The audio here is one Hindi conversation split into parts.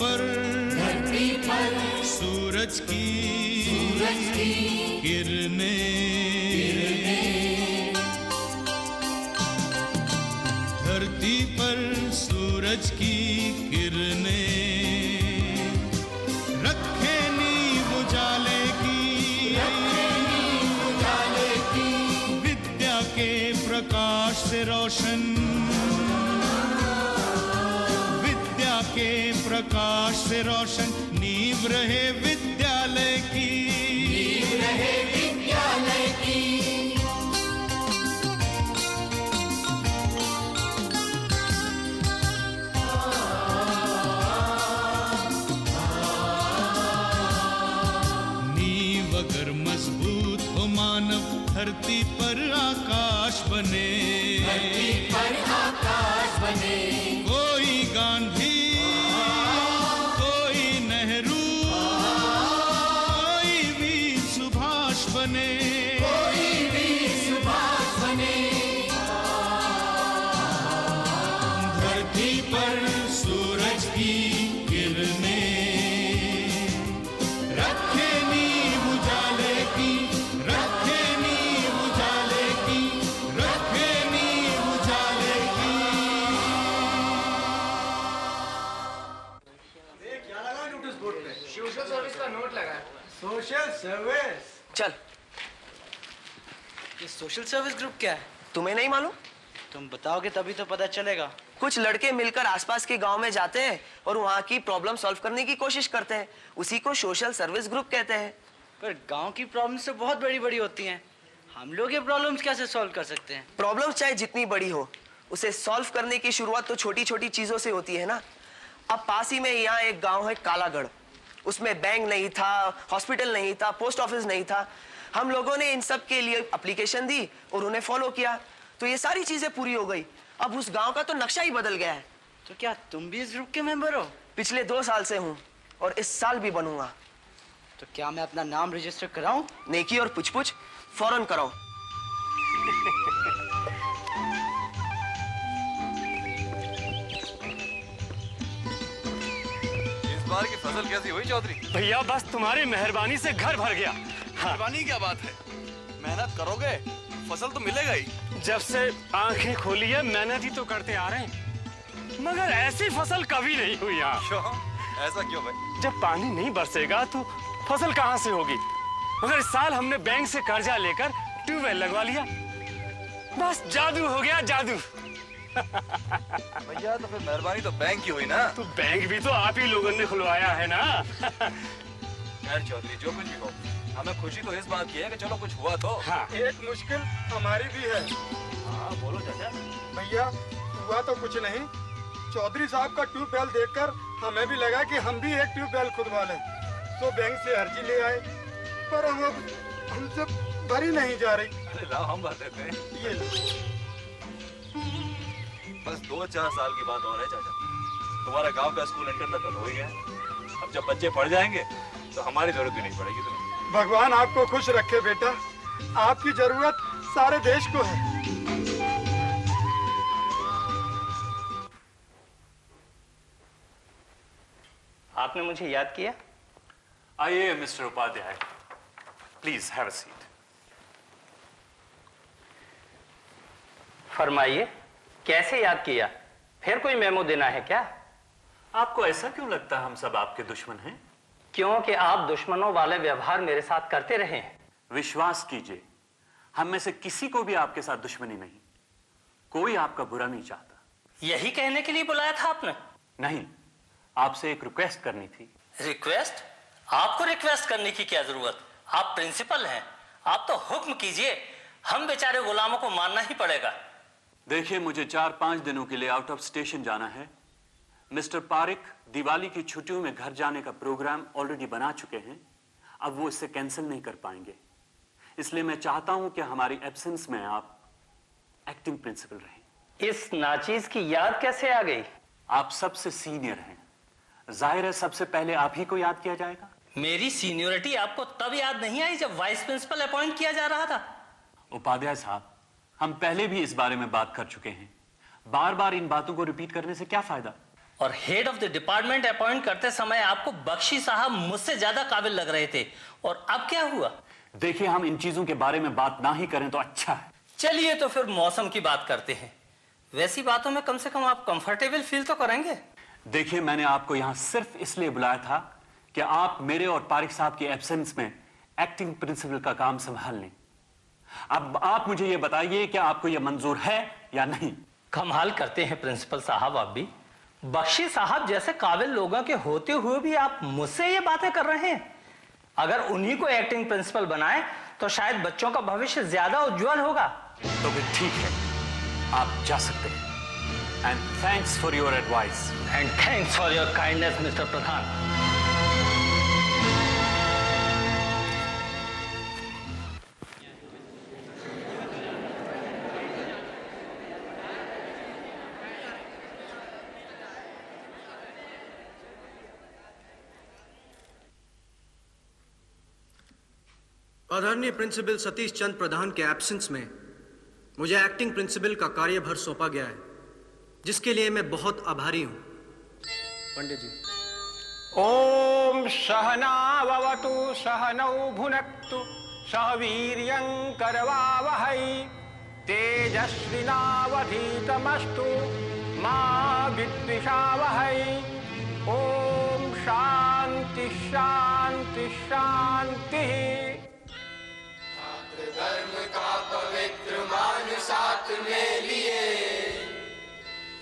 पर सूरज की किरणें, धरती पर सूरज की किरणें रखे नींव उजाले की, विद्या के प्रकाश से रोशन, विद्या के प्रकाश से रोशन नींव रहे विद्यालय की, नींव रहे विद्यालय की। नींव अगर मजबूत हो मानव धरती पर आकाश बने, धरती पर आकाश बने। कोई गांधी, कोई नेहरू, कोई वीर सुभाष बने, कोई वीर सुभाष बने। धरती पर सूरज की किरणें रखे नींव उजाले की, रखे नींव उजाले की, रखे नींव उजाले की। क्या लगा नोटिस बोर्ड पे? सोशल सर्विस का नोट लगा है। Social service? चल। ये सोशल सर्विस ग्रुप क्या है? तुम्हें नहीं मालूम? तुम बताओगे तभी तो पता चलेगा। कुछ लड़के मिलकर आसपास के गांव में जाते हैं और वहाँ की प्रॉब्लम सॉल्व करने की कोशिश करते हैं, उसी को सोशल सर्विस ग्रुप कहते हैं। पर गांव की प्रॉब्लम्स तो बहुत बड़ी बड़ी होती हैं, हम लोग ये प्रॉब्लम्स कैसे सॉल्व कर सकते हैं? प्रॉब्लम चाहे जितनी बड़ी हो, उसे सॉल्व करने की शुरुआत तो छोटी छोटी चीजों से होती है ना। अब पास ही में यहाँ एक गांव है कालागढ़, उसमें बैंक नहीं था, हॉस्पिटल नहीं था, पोस्ट ऑफिस नहीं था। हम लोगों ने इन सब के लिए एप्लीकेशन दी और उन्हें फॉलो किया, तो ये सारी चीजें पूरी हो गई। अब उस गांव का तो नक्शा ही बदल गया है। तो क्या तुम भी इस ग्रुप के मेंबर हो? पिछले 2 साल से हूँ और इस साल भी बनूंगा। तो क्या मैं अपना नाम रजिस्टर कराऊं? नेकी और पुछ-पुछ फौरन कराओ। इस बार की फसल कैसी हुई चौधरी? भैया बस तुम्हारी मेहरबानी से घर भर गया। मेहरबानी क्या बात है, मेहनत करोगे फसल तो मिलेगा ही। जब से आंखें खोली है मेहनत ही तो करते आ रहे हैं, मगर ऐसी फसल कभी नहीं हुई यहाँ। क्यों? ऐसा क्यों भाई? जब पानी नहीं बरसेगा तो फसल कहाँ से होगी? मगर इस साल हमने बैंक से कर्जा लेकर ट्यूबवेल लगवा लिया, बस जादू हो गया जादू। भैया तो फिर मेहरबानी तो बैंक की हुई ना। तो बैंक भी तो आप ही लोगों ने खुलवाया है ना। खैर चौधरी जो कुछ भी हो, हमें खुशी तो इस बात की है कि चलो कुछ हुआ तो। हाँ। एक मुश्किल हमारी भी है। हाँ बोलो चाचा। भैया हुआ तो कुछ नहीं, चौधरी साहब का ट्यूबवेल देखकर हमें भी लगा कि हम भी एक ट्यूबवेल खुदवा लें, तो बैंक से अर्जी ले आए, पर हम हमसे भरी नहीं जा रही। अरे लाओ हम भर देते हैं। ये लो। बस 2-4 साल की बात और है चाचा, तुम्हारा गांव का स्कूल इंटर तक हो ही गया। अब जब बच्चे पढ़ जाएंगे तो हमारी जरूरत भी नहीं पड़ेगी तुम्हें। भगवान आपको खुश रखे बेटा, आपकी जरूरत सारे देश को है। आपने मुझे याद किया? आइए mister Upadhyay, please have a seat. फरमाइए, कैसे याद किया? फिर कोई मेमो देना है क्या? आपको ऐसा क्यों लगता है हम सब आपके दुश्मन हैं? क्योंकि आप दुश्मनों वाले व्यवहार मेरे साथ करते रहे हैं। विश्वास कीजिए, हम में से किसी को भी आपके साथ दुश्मनी नहीं, कोई आपका बुरा नहीं चाहता। यही कहने के लिए बुलाया था आपने? नहीं, आपसे एक रिक्वेस्ट करनी थी। रिक्वेस्ट? आपको रिक्वेस्ट करने की क्या जरूरत? आप प्रिंसिपल हैं, आप तो हुक्म कीजिए, हम बेचारे गुलामों को मानना ही पड़ेगा। देखिए, मुझे 4-5 दिनों के लिए आउट ऑफ स्टेशन जाना है। मिस्टर पारिक दिवाली की छुट्टियों में घर जाने का प्रोग्राम ऑलरेडी बना चुके हैं, अब वो इससे कैंसिल नहीं कर पाएंगे। इसलिए मैं चाहता हूं कि हमारी एब्सेंस में आप एक्टिंग प्रिंसिपल रहें। इस नाचीज की याद कैसे आ गई? आप सबसे सीनियर हैं, जाहिर है सबसे पहले आप ही को याद किया जाएगा। मेरी सीनियरिटी आपको तब याद नहीं आई जब वाइस प्रिंसिपल अपॉइंट किया जा रहा था। उपाध्याय साहब, हम पहले भी इस बारे में बात कर चुके हैं, बार बार इन बातों को रिपीट करने से क्या फायदा? और head of the department appoint करते समय आपको बख्शी साहब मुझसे ज्यादा काबिल लग रहे थे, और अब क्या हुआ? देखिए, हम इन चीजों के बारे में बात ना ही करें तो अच्छा है। चलिए तो फिर मौसम की बात करते हैं। वैसी बातों में कम से कम आप कंफर्टेबल फील तो करेंगे। देखिए, मैंने आपको यहां सिर्फ इसलिए बुलाया था कि आप मेरे और पारिक साहब की एब्सेंस में एक्टिंग प्रिंसिपल का काम संभाल लें। अब आप मुझे यह बताइए कि आपको यह मंजूर है या नहीं। कमाल करते हैं प्रिंसिपल साहब, आप भी। बख्शी साहब जैसे काबिल लोगों के होते हुए भी आप मुझसे ये बातें कर रहे हैं। अगर उन्हीं को एक्टिंग प्रिंसिपल बनाए तो शायद बच्चों का भविष्य ज्यादा उज्जवल होगा। तो फिर ठीक है, आप जा सकते हैं। And thanks for your advice. And thanks for your kindness mister Pradhan. आदरणीय प्रिंसिपल सतीश चंद्र प्रधान के एब्सेंस में मुझे एक्टिंग प्रिंसिपल का कार्यभार सौंपा गया है, जिसके लिए मैं बहुत आभारी हूं। पंडित जी। ओम सहनावतु सहनौ भुनक्तु सह वीर्यं करवावहै तेजस्विनावधीतमस्तु मा विद्विषावहै। ओम शांति शांति शांति। धर्म का पवित्र मान साथ में लिए,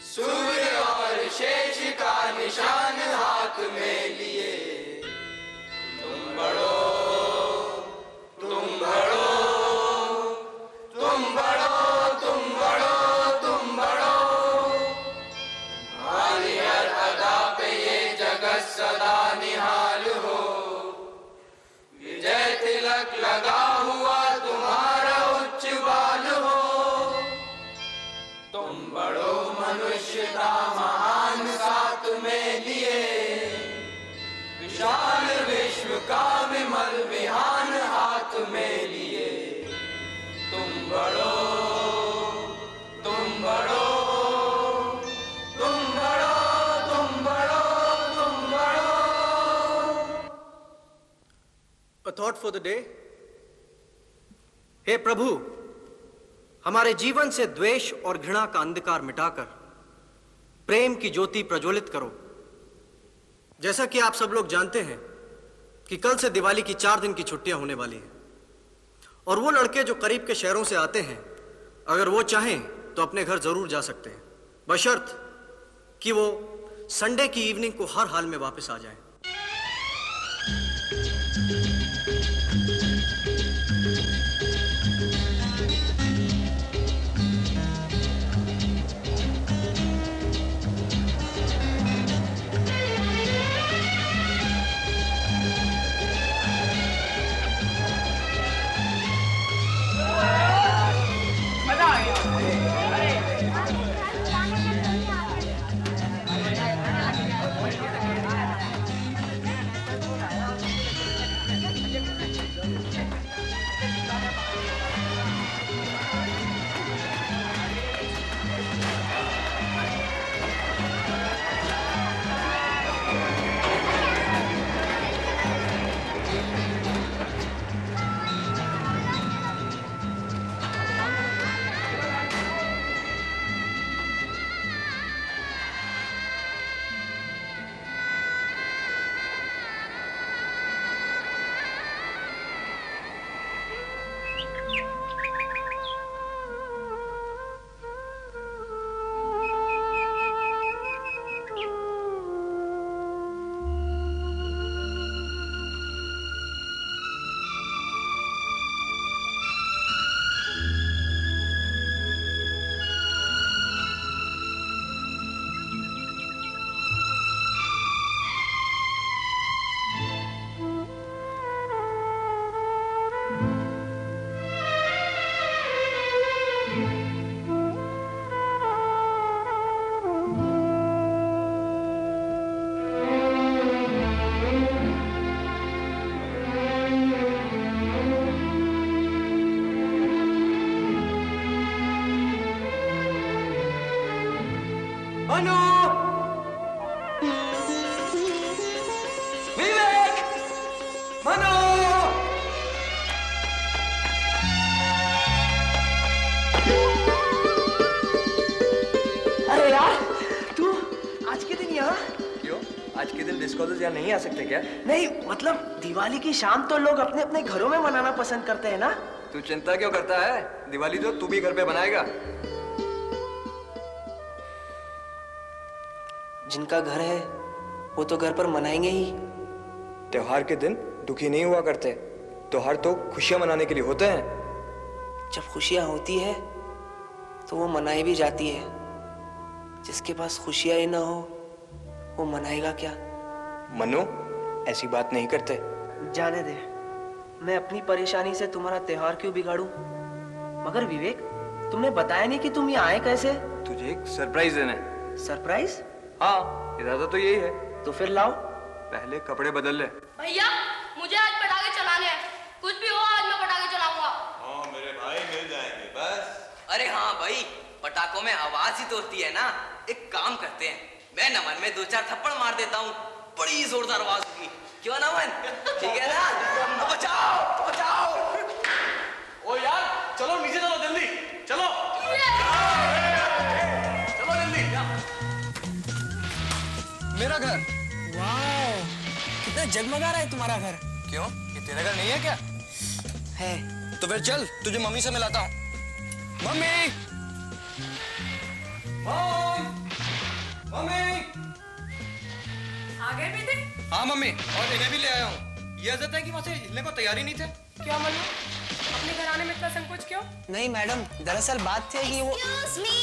सूर्य और शेष का निशान हाथ में लिए, तुम बढ़ो तुम बढ़ो तुम बढ़ो तुम बढ़ो तुम बढ़ो। हमारी हर अदा पे ये जगत सदा निहाल हो, विजय तिलक लगा हुआ तुम्हारा उच्च बाल हो। तुम बड़ो मनुष्यता महान साथ में लिए, विशाल विश्व का विमल विहान हाथ में लिए। तुम बड़ो तुम बड़ो तुम बड़ो तुम बड़ो तुम बड़ो। A thought for the day। हे प्रभु, हमारे जीवन से द्वेष और घृणा का अंधकार मिटाकर प्रेम की ज्योति प्रज्वलित करो। जैसा कि आप सब लोग जानते हैं कि कल से दिवाली की 4 दिन की छुट्टियां होने वाली हैं, और वो लड़के जो करीब के शहरों से आते हैं, अगर वो चाहें तो अपने घर जरूर जा सकते हैं, बशर्त कि वो संडे की इवनिंग को हर हाल में वापस आ जाएं। अनु! पुलिस कॉलेज यहाँ नहीं आ सकते क्या? नहीं मतलब दिवाली की शाम तो लोग अपने अपने घरों में मनाना पसंद करते हैं ना। तू चिंता क्यों करता है? दिवाली तो तू भी घर पे बनाएगा। जिनका घर है वो तो घर पर मनाएंगे ही। त्योहार के दिन दुखी नहीं हुआ करते। त्योहार तो खुशियां मनाने के लिए होते हैं। जब खुशियां होती है तो वो मनाई भी जाती है। जिसके पास खुशियां ही ना हो वो मनाएगा क्या? मनु, ऐसी बात नहीं करते। जाने दे, मैं अपनी परेशानी से तुम्हारा त्योहार क्यों बिगाड़ूं? मगर विवेक, तुमने बताया नहीं कि तुम यहाँ आए कैसे? तुझे एक सरप्राइज देना है। सरप्राइज? हाँ, इरादा तो यही है। तो फिर लाओ। पहले कपड़े बदल ले। भैया, मुझे आज पटाखे चलाने हैं। कुछ भी हो आज मैं पटाखे चलाऊंगा। हाँ मेरे भाई, मिल जाएंगे बस। अरे हाँ भाई, पटाखों में आवाज ही तो होती है ना। एक काम करते हैं, मैं नमन में 2-4 थप्पड़ मार देता हूँ, बड़ी जोरदार आवाज होगी। क्यों नमन? ठीक है ना? बचाओ बचाओ। ओ यार, चलो नीचे चलो जल्दी, चलो चलो जल्दी। मेरा घर। वाह, कितना जगमगा रहा है तुम्हारा घर। क्यों, ये तेरा घर नहीं है क्या? है। तो फिर चल, तुझे मम्मी से मिलाता हूँ। Mummy, mummy. आ गए बेटे? हाँ मम्मी, और इन्हें भी ले आया हूँ। ये इज्जत है कि वहाँ से हिलने को तैयारी नहीं थे। क्या मनु, अपने घर आने में इतना संकोच क्यों? नहीं मैडम, दरअसल बात थी कि वो। Excuse me.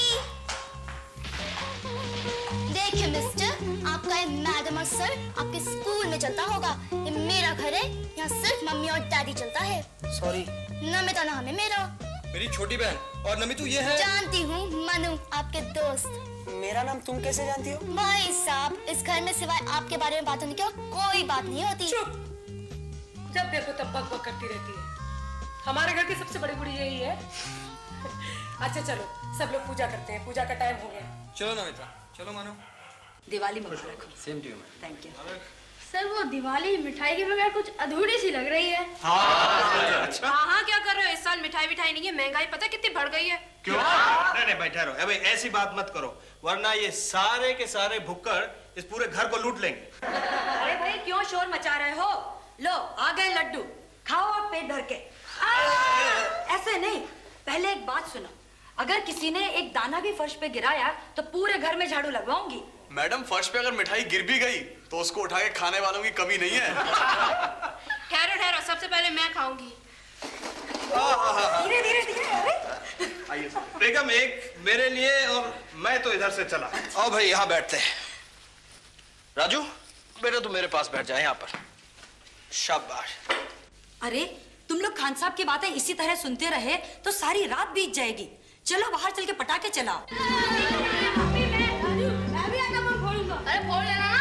देखिए मिस्टर, आपका ये मैडम और सर आपके स्कूल में चलता होगा। ये मेरा घर है, यहाँ सिर्फ मम्मी और डैडी चलता है। सॉरी। नमिता नाम है मेरा। मेरी छोटी बहन। और नमितू ये है? जानती हूँ, मनु, आपके दोस्त। मेरा नाम तुम कैसे जानती हो? भाई साहब, इस घर में सिवाय आपके बारे में बात होने की कोई बात नहीं होती। चुप। जब देखो तब बक बक करती रहती है। हमारे घर की सबसे बड़ी बुढ़ी यही है। अच्छा चलो, सब लोग पूजा करते हैं, पूजा का टाइम हो गया। चलो नमिता, चलो मानो। दिवाली मुबारक। Same to you. Thank you. Sir वो दिवाली मिठाई के बगैर कुछ अधूरी सी लग रही है। अच्छा। हाँ, क्या कर रहे हो? इस साल मिठाई नहीं है, महंगाई पता कितनी बढ़ गई है। क्यों? नहीं बैठा रहो। अबे ऐसी बात मत करो, वरना ये सारे के सारे भुक्कड़ इस पूरे घर को लूट लेंगे। अरे भाई क्यों शोर मचा रहे हो? लो आ गए लड्डू, खाओ आप पेट भर के। ऐसे नहीं, पहले एक बात सुनो, अगर किसी ने एक दाना भी फर्श पे गिराया तो पूरे घर में झाड़ू लगवाऊंगी। मैडम, फर्श पे अगर मिठाई गिर भी गई तो उसको उठा के खाने वालों की कमी नहीं है। ठहरो, सबसे पहले मैं खाऊंगी। धीरे धीरे। आइए बेगम, एक मेरे लिए और मैं तो इधर से चला। आओ भाई, यहाँ बैठते हैं। राजू बेटा, तू मेरे पास बैठ जाए यहाँ पर। शाबाश। अरे तुम लोग खान साहब की बातें इसी तरह सुनते रहे तो सारी रात बीत जाएगी। चलो बाहर चल के पटाखे चलाओ। मैं भी आटा बम फोड़ूंगा। अरे फोड़ लेना ना।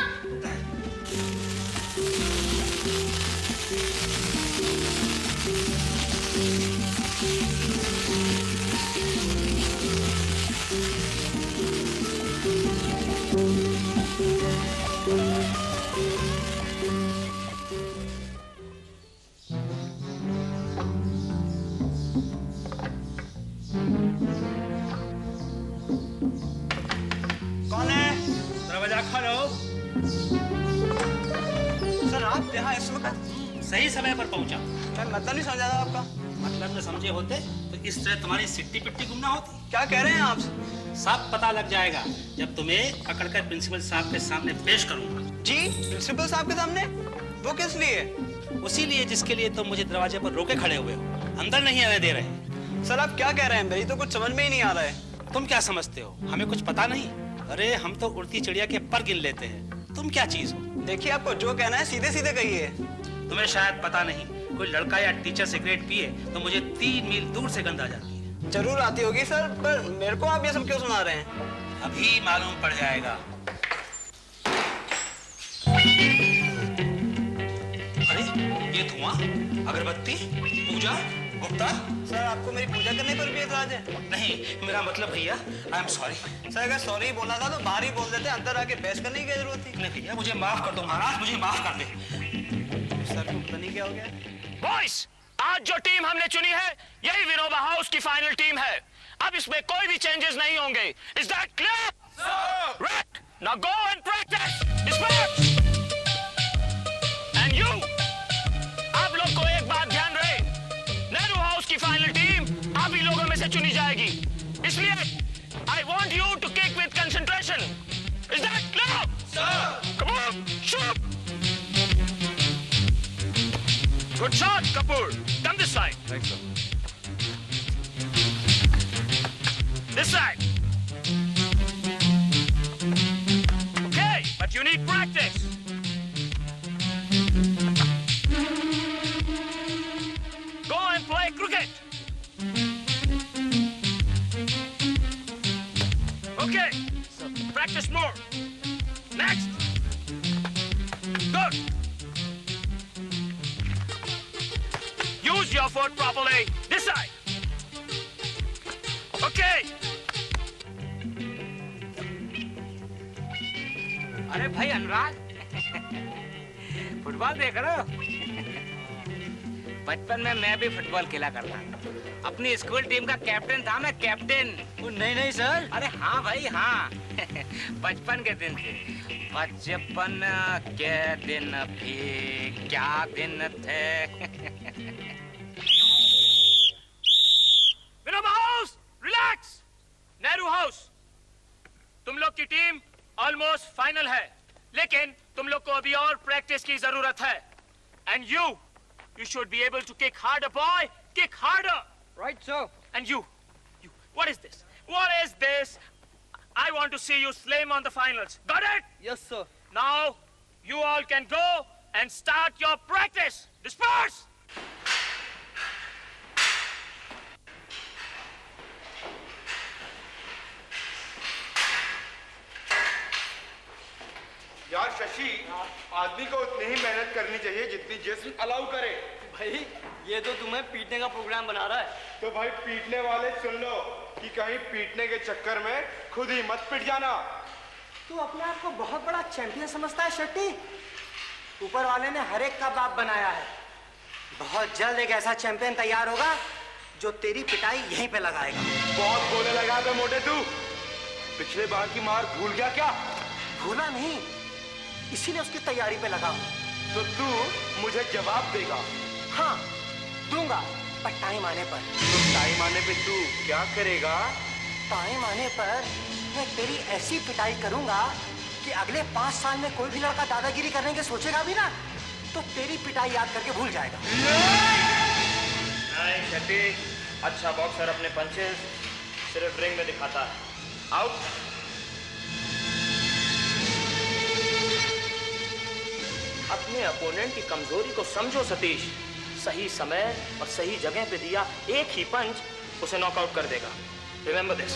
कौन है? दरवाजा खोलो। सर आप यहाँ इस वक्त? सही समय पर पहुंचा। मैं मतलब नहीं समझा था आपका। मतलब न समझे होते तो इस तरह तुम्हारी सिट्टी पिट्टी गुम ना होती। क्या कह रहे हैं आप? सब पता लग जाएगा जब तुम्हें पकड़कर प्रिंसिपल साहब के सामने पेश करूंगा। जी, प्रिंसिपल साहब के सामने? वो किस लिए? उसी लिए जिसके लिए तुम मुझे दरवाजे पर रोके खड़े हुए हो, अंदर नहीं आने दे रहे। सर आप क्या कह रहे हैं? मेरी तो कुछ समझ में ही नहीं आ रहा है। तुम क्या समझते हो, हमें कुछ पता नहीं? अरे हम तो उड़ती चिड़िया के पर गिन लेते हैं, तुम क्या चीज हो? देखिए, आपको जो कहना है सीधे सीधे कहिए। तुम्हें शायद पता नहीं, कोई लड़का या टीचर सिगरेट पिए तो मुझे 3 मील दूर से गंध आ जाती है। जरूर आती होगी सर, पर मेरे को आप ये सब क्यों सुना रहे हैं? अभी मालूम पड़ जाएगा। अरे ये धुआं, अगरबत्ती, पूजा, गुप्ता। सर आपको मेरी पूजा करने पर भी एतराज है? नहीं, मेरा मतलब भैया, आई एम सॉरी। सर अगर सॉरी बोलना था तो बाहर ही बोल देते, अंदर आके बहस करने की क्या जरूरत थी? नहीं भैया, मुझे माफ कर दो महाराज, मुझे माफ कर दे। सर को पता नहीं क्या हो गया। बॉयज, आज जो टीम हमने चुनी है यही विनोबा हाउस की फाइनल टीम है। अब इसमें कोई भी चेंजेस नहीं होंगे। Is that clear? Right, now go and practice. से चुनी जाएगी, इसलिए I want you to kick with concentration. Is that clear? Sir. Come on, shoot. Good shot, Kapoor. Come this side. Thanks, sir. This side. Okay, but you need practice. Go and play cricket. Okay, practice more. Next. Good. Use your foot properly. This side. Okay. अरे भाई अनुराग, फुटबॉल देख रहे हो? बचपन में मैं भी फुटबॉल खेला करता था। अपनी स्कूल टीम का कैप्टन था मैं, कैप्टन। नहीं सर। अरे हाँ भाई हाँ। बचपन के दिन थे। बचपन के दिन भी क्या दिन थे। Vinoba house, relax. Nehru house, तुम लोग की टीम ऑलमोस्ट फाइनल है, लेकिन तुम लोग को अभी और प्रैक्टिस की जरूरत है। And you should be able to kick harder, boy. Kick harder. Right, sir. And you, what is this? What is this? I want to see you slam on the finals. Got it? Yes, sir. Now, you all can go and start your practice. Disperse. यार शशि, आदमी को उतनी ही मेहनत करनी चाहिए जितनी जिस्म अलाउ करे। भाई ये तो तुम्हें पीटने का प्रोग्राम बना रहा है। तो भाई पीटने वाले सुन लो कि कहीं पीटने के चक्कर में खुद ही मत पिट जाना। तू अपने आप को बहुत बड़ा चैंपियन समझता है शेट्टी? ऊपर वाले ने हर एक का बाप बनाया है। बहुत जल्द एक ऐसा चैंपियन तैयार होगा जो तेरी पिटाई यहीं पे लगाएगा। बहुत बोले लगा दे मोटे तू। पिछले बार की मार भूल गया क्या? भूला नहीं, इसीलिए उसकी तैयारी पे लगा। तो तू मुझे जवाब देगा? हाँ दूंगा, पर टाइम आने पर। तो टाइम आने पे तू क्या करेगा? टाइम आने पर मैं तेरी ऐसी पिटाई करूंगा कि अगले 5 साल में कोई भी लड़का दादागिरी करने के सोचेगा भी ना, तो तेरी पिटाई याद करके भूल जाएगा। नहीं शेट्टी, अच्छा बॉक्सर अपने पंचेस सिर्फ रिंग में दिखाता है। आउट। अपने अपोनेंट की कमजोरी को समझो सतीश। सही समय और सही जगह पे दिया एक ही पंच उसे नॉकआउट कर देगा। Remember this.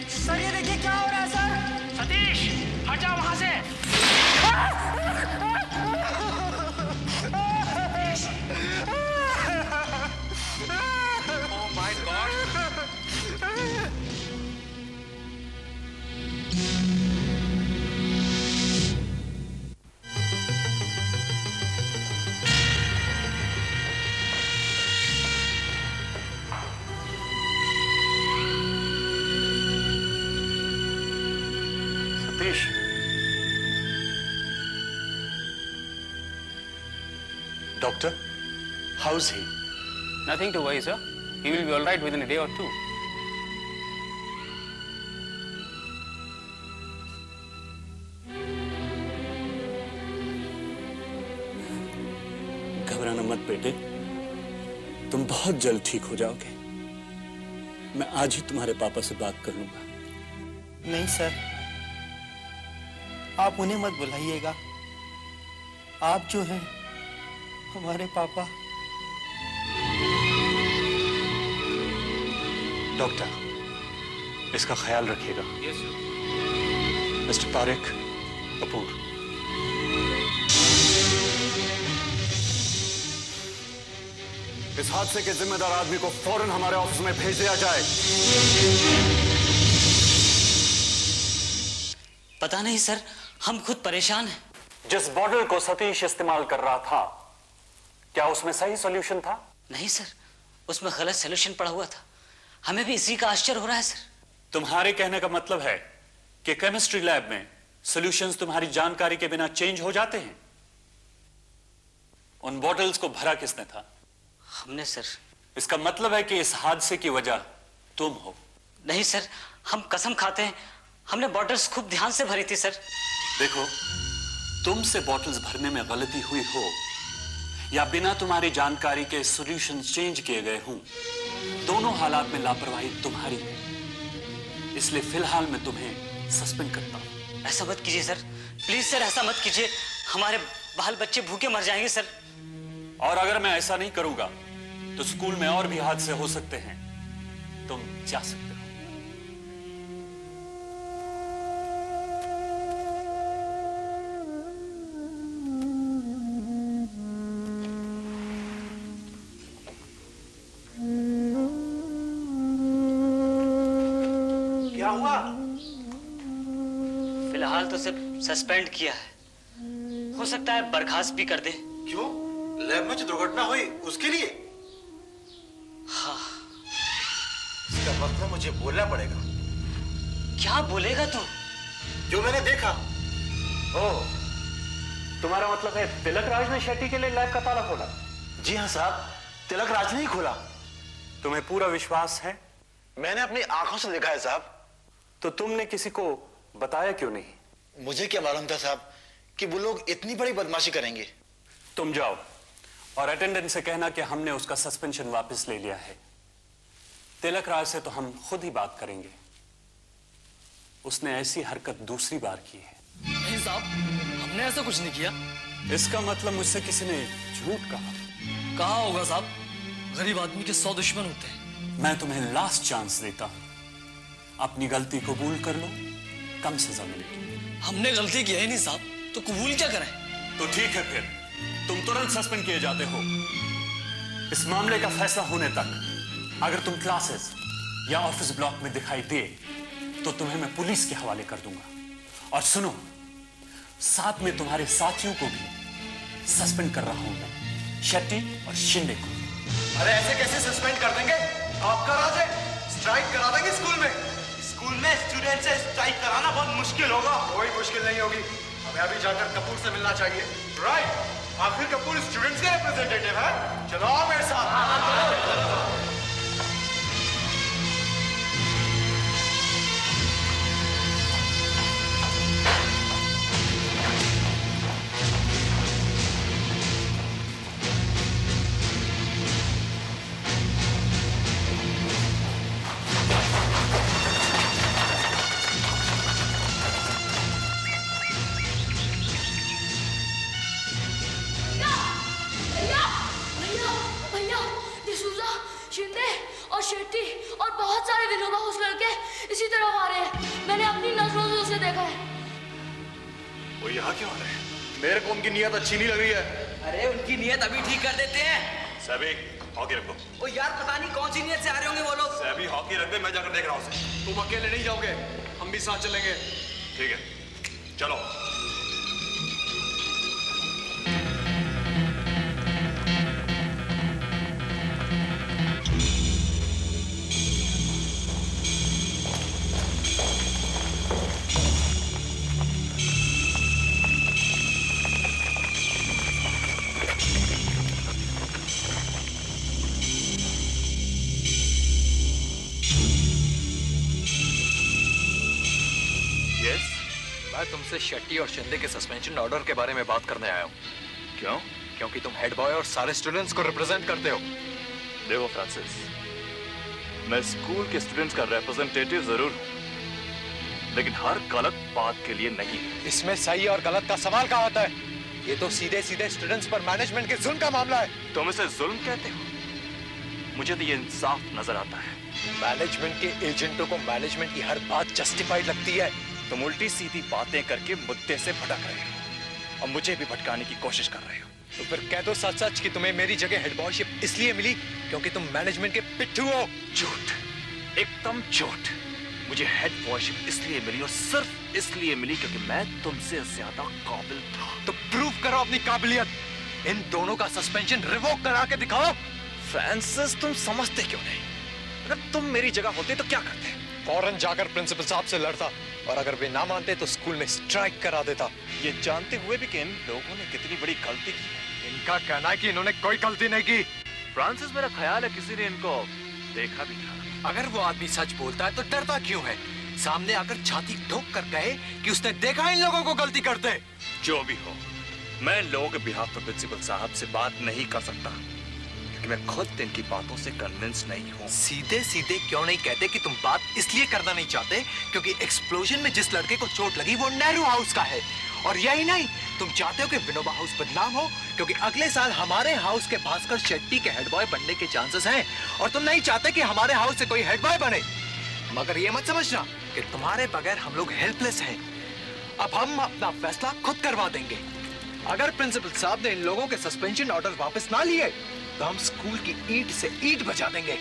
सर ये देखिए क्या हो रहा है सर। सतीश हट जाओ वहां से। Oh my God! Satish, doctor, how is he? Nothing to worry, sir. He will be all right within a day or two. घबराना मत बेटे, तुम बहुत जल्द ठीक हो जाओगे। मैं आज ही तुम्हारे पापा से बात कर लूंगा। नहीं सर, आप उन्हें मत बुलाइएगा। आप जो हैं हमारे पापा। डॉक्टर, इसका ख्याल रखिएगा। मिस्टर पारिक, कपूर। इस हादसे के जिम्मेदार आदमी को फौरन हमारे ऑफिस में भेज दिया जाए। पता नहीं सर, हम खुद परेशान हैं। जिस बॉटल को सतीश इस्तेमाल कर रहा था, क्या उसमें सही सॉल्यूशन था? नहीं सर, उसमें गलत सॉल्यूशन पड़ा हुआ था। हमें भी इसी का आश्चर्य हो रहा है सर। तुम्हारे कहने का मतलब है कि केमिस्ट्री लैब में सॉल्यूशंस तुम्हारी जानकारी के बिना चेंज हो जाते हैं? उन बॉटल्स को भरा किसने था? हमने सर। इसका मतलब है कि इस हादसे की वजह तुम हो? नहीं सर, हम कसम खाते हैं, हमने बॉटल्स खूब ध्यान से भरी थी सर। देखो, तुमसे बॉटल्स भरने में गलती हुई हो या बिना तुम्हारी जानकारी के सॉल्यूशन चेंज किए गए हों, दोनों हालात में लापरवाही तुम्हारी है। इसलिए फिलहाल मैं तुम्हें सस्पेंड करता हूं। ऐसा मत कीजिए सर, प्लीज सर, ऐसा मत कीजिए। हमारे बाल बच्चे भूखे मर जाएंगे सर। और अगर मैं ऐसा नहीं करूंगा तो स्कूल में और भी हादसे हो सकते हैं। तुम जा सकते हो। क्या हुआ? फिलहाल तो सिर्फ सस्पेंड किया है, हो सकता है बर्खास्त भी कर दे। क्यों? लैब में जो दुर्घटना हुई उसके लिए? हाँ। इसका मतलब मुझे बोलना पड़ेगा। क्या बोलेगा तू? जो मैंने देखा। ओह, तुम्हारा मतलब है तिलक राज ने शेट्टी के लिए लैब का ताला खोला? जी हाँ साहब, तिलक राज ने ही खोला। तुम्हें पूरा विश्वास है? मैंने अपनी आंखों से देखा है साहब। तो तुमने किसी को बताया क्यों नहीं? मुझे क्या मालूम था साहब कि वो लोग इतनी बड़ी बदमाशी करेंगे। तुम जाओ और अटेंडेंट से कहना कि हमने उसका सस्पेंशन वापस ले लिया है। तिलक राज से तो हम खुद ही बात करेंगे। उसने ऐसी हरकत दूसरी बार की है। नहीं साहब, हमने ऐसा कुछ नहीं किया। इसका मतलब मुझसे किसी ने झूठ कहा? कहा होगा साहब, गरीब आदमी के 100 दुश्मन होते हैं। मैं तुम्हें लास्ट चांस देता हूं, अपनी गलती कबूल कर लो, कम सजा मिलेगी। हमने गलती की है नहीं साहब, तो कबूल क्या करें? तो ठीक है, फिर तुम तुरंत सस्पेंड किए जाते हो। इस मामले का फैसला होने तक अगर तुम क्लासेस या ऑफिस ब्लॉक में दिखाई दिए तो तुम्हें मैं पुलिस के हवाले कर दूंगा। और सुनो, साथ में तुम्हारे साथियों को भी सस्पेंड कर रहा हूं मैं, शेट्टी और शिंदे को। अरे ऐसे कैसे सस्पेंड कर देंगे? आपका राज है, स्ट्राइक करा देंगे स्कूल में। स्कूल में स्टूडेंट से स्ट्राइक कराना बहुत मुश्किल होगा। कोई मुश्किल नहीं होगी, हमें अभी जाकर कपूर से मिलना चाहिए। राइट, आखिर कपूर स्टूडेंट्स के रिप्रेजेंटेटिव है। चलो आओ मेरे साथ। शेट्टी और बहुत सारे विनोबा हाउस लड़के इसी तरफ आ रहे हैं। मैंने अपनी नजरों से उसे देखा है। वो यहाँ क्यों आ रहे हैं? मेरे को उनकी नीयत अच्छी नहीं लग रही है। अरे उनकी नीयत अभी ठीक कर देते हैं। सभी हॉकी रख दो। ओ यार, पता नहीं कौन सी नीयत से आ रहे होंगे वो लोग। सभी हॉकी रख दे, मैं जाकर देख रहा हूँ उसे। तुम अकेले नहीं जाओगे, हम भी साथ चलेंगे। ठीक है, चलो। मैं तुमसे शेट्टी और शिंदे के सस्पेंशन ऑर्डर के बारे में बात करने आया हूँ। क्यों? क्योंकि तुम हेड बॉय और सारे स्टूडेंट्स को रिप्रेजेंट करते हो। देखो फ्रांसिस, मैं स्कूल के स्टूडेंट्स का रिप्रेजेंटेटिव जरूर हूँ, लेकिन हर गलत बात के लिए नहीं। इसमें सही और गलत का सवाल कहाँ आता है? ये तो सीधे सीधे स्टूडेंट्स पर मैनेजमेंट के जुल्म का मामला है। तुम इसे जुल्म कहते हो? मुझे तो ये इंसाफ नजर आता है। मैनेजमेंट के एजेंटों को मैनेजमेंट की हर बात जस्टिफाइड लगती है। तुम उल्टी सीधी बातें करके मुद्दे से भटक रहे हो और मुझे भी भटकाने की कोशिश कर रहे हो। तो फिर कह दो सच सच कि तुम्हें मेरी जगह हेड बॉयशिप इसलिए मिली क्योंकि तुम मैनेजमेंट के पिट्ठू हो। झूठ, एकदम झूठ। मुझे हेड बॉयशिप इसलिए मिली और सिर्फ इसलिए मिली क्योंकि मैं तुमसे ज्यादा काबिल था। तो प्रूव करो अपनी काबिलियत। इन दोनों का सस्पेंशन रिवोक करा के दिखाओ। फ्रांसिस, तुम समझते क्यों नहीं? अगर तुम मेरी जगह होते तो क्या करते? फौरन जाकर प्रिंसिपल साहब से लड़ता, और अगर वे ना मानते तो स्कूल में स्ट्राइक करा देता। ये जानते हुए भी कि इन लोगों ने कितनी बड़ी गलती की। इनका कहना है कि इन्होंने कोई गलती नहीं की। फ्रांसिस, मेरा ख्याल है किसी ने इनको देखा भी था। अगर वो आदमी सच बोलता है तो डरता क्यों है? सामने आकर छाती ठोक कर कहे कि उसने देखा इन लोगों को गलती करते। जो भी हो, मैं लोगों के बिहाफ पर प्रिंसिपल साहब से बात नहीं कर सकता क्योंकि मैं खुद इनकी बातों से कन्विंस नहीं हूँ। सीधे सीधे क्यों नहीं कहते कि तुम बात इसलिए करना नहीं चाहते क्योंकि एक्सप्लोजन में जिस लड़के को चोट लगी वो नेहरू हाउस का है। और यही नहीं, तुम चाहते हो कि विनोबा हाउस बदनाम हो क्योंकि अगले साल हमारे हाउस के भास्कर शेट्टी के हेड बॉय बनने के चांसेस हैं, और तुम नहीं चाहते कि हमारे हाउस से कोई हेड बॉय बने। मगर ये मत समझना कि तुम्हारे बगैर हम लोग हेल्पलेस हैं। अब हम अपना फैसला खुद करवा देंगे। अगर प्रिंसिपल साहब ने इन लोगों के सस्पेंशन ऑर्डर वापस ना लिए तो हम स्कूल की ईंट से ईंट बजा देंगे।